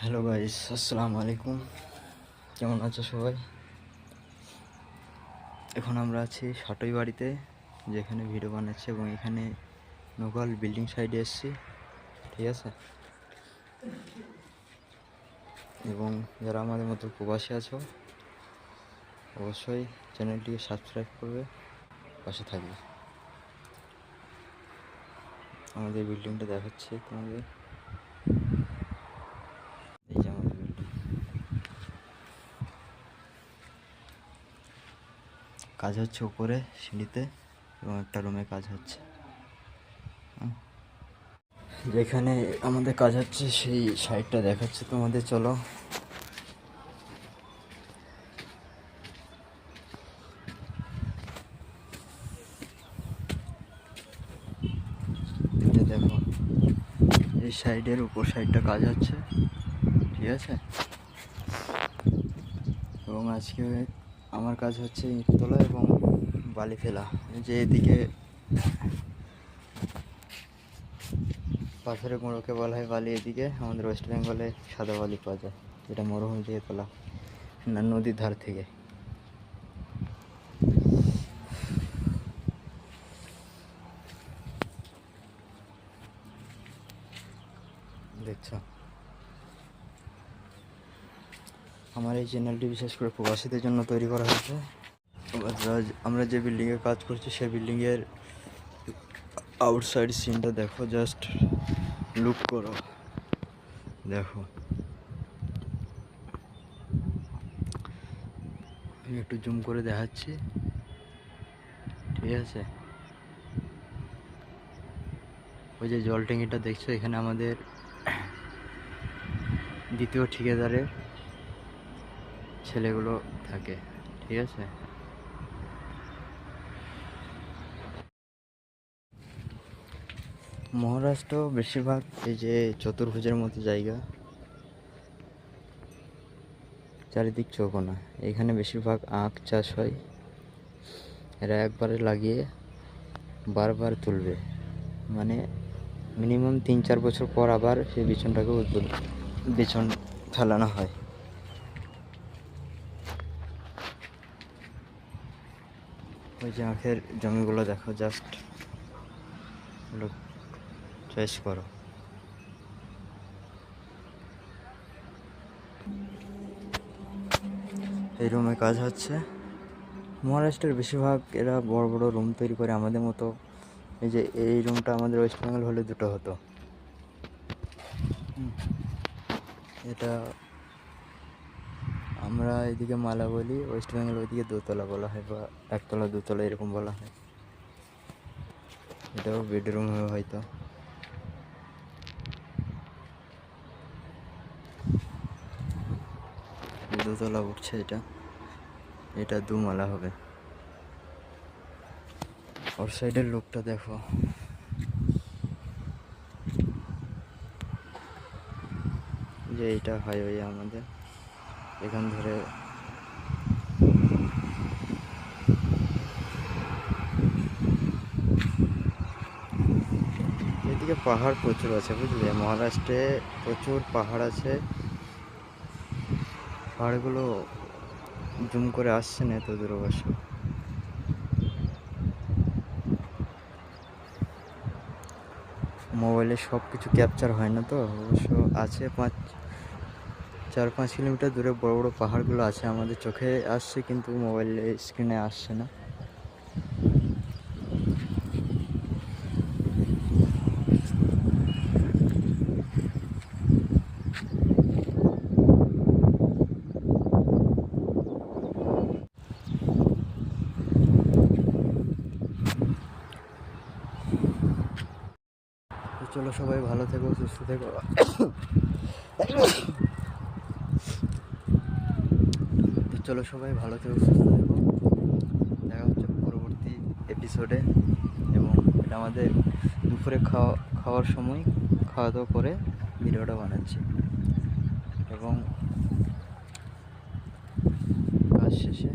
Hello guys, আসসালামু আলাইকুম। কেমন আছো সবাই? এখন আমরা আছি সাটই বাড়িতে, যেখানে ভিডিও বানাচ্ছি, এবং এখানে নোগাল বিল্ডিং সাইডে এসেছি, ঠিক আছে। এবং যারা আমাদের মতো প্রবাসী আছো, অবশ্যই চ্যানেলটিকে সাবস্ক্রাইব করবে, পাশে থাকবে। আমাদের বিল্ডিংটা দেখাচ্ছি তোমাদের। এই যে আমাদের বিল্ডিং, কাজ হচ্ছে উপরে সিঁড়িতে, এবং একটা রুমে কাজ হচ্ছে। যেখানে আমাদের কাজ হচ্ছে সেই সাইডটা দেখাচ্ছে তোমাদের, চলো। দেখো, এই সাইডের উপর সাইডটা কাজ হচ্ছে, ঠিক আছে। এবং আজকে আমার কাজ হচ্ছে ইট তোলা এবং বালি ফেলা। যে এদিকে পাথরের গুঁড়োকে বলা হয় বালি, এদিকে আমাদের ওয়েস্ট বেঙ্গলে সাদা বালি পাওয়া যায়, যেটা মরুভূমি থেকে তোলা না, নদীর ধার থেকে। দেখছো, আমার এই চ্যানেলটি বিশেষ করে প্রবাসীদের জন্য তৈরি করা হয়েছে। আমরা যে বিল্ডিংয়ে কাজ করছি সেই বিল্ডিংয়ের আউটসাইড সিনটা দেখো, জাস্ট লুক করো, দেখো। আমি একটু জুম করে দেখাচ্ছি, ঠিক আছে। ওই যে জল ট্যাঙ্কিটা দেখছো, এখানে আমাদের দ্বিতীয় ঠিকাদারের ছেলেগুলো থাকে, ঠিক আছে। মহারাষ্ট্র বেশিরভাগ এই যে চতুর্ভুজের মতো জায়গা, চারিদিক চৌকোনা, এখানে বেশিরভাগ আখ চাষ হয়। এরা একবারে লাগিয়ে বারবার তুলবে, মানে মিনিমাম 3-4 বছর পর আবার সেই বিচনটাকে বিচন ফেলানো হয়। ওই যে আখের জমিগুলো দেখো, জাস্ট চয়েস করো। এই রুমে কাজ হচ্ছে। মহারাষ্ট্রের বেশিরভাগ এরা বড় বড় রুম তৈরি করে, আমাদের মতো। এই যে এই রুমটা আমাদের ওয়েস্ট বেঙ্গল হলে দুটো হতো। এটা আমরা এদিকে মালা বলি, ওয়েস্ট বেঙ্গল ওইদিকে দোতলা বলা হয়, বা একতলা দুতলা এরকম বলা হয়। এটাও বেডরুম হয়তো। দোতলা উঠছে, এটা দুমালা হবে। ওর সাইডের লোকটা দেখো, যে এইটা হাইওয়ে আমাদের, এখান ধরে এদিকে পাহাড় প্রচুর আছে, বুঝলে। মহারাষ্ট্রে প্রচুর পাহাড় আছে। পাহাড়গুলো জুম করে আসছে না এত দূর অবশ্য। মোবাইলে সব কিছু ক্যাপচার হয় না তো, অবশ্য আছে 4-5 কিলোমিটার দূরে বড় বড় পাহাড়গুলো আছে, আমাদের চোখে আসছে কিন্তু মোবাইলে স্ক্রিনে আসছে না। তো চলো, সবাই ভালো থেকো, সুস্থ থেকো। তো চলো, সবাই ভালো থেকো, সুস্থ থেকো। দেখা হচ্ছে পরবর্তী এপিসোডে। এবং এটা আমাদের দুপুরে খাওয়ার সময়, খাওয়া দাওয়া করে ভিডিওটা বানাচ্ছি, এবং কাজ শেষে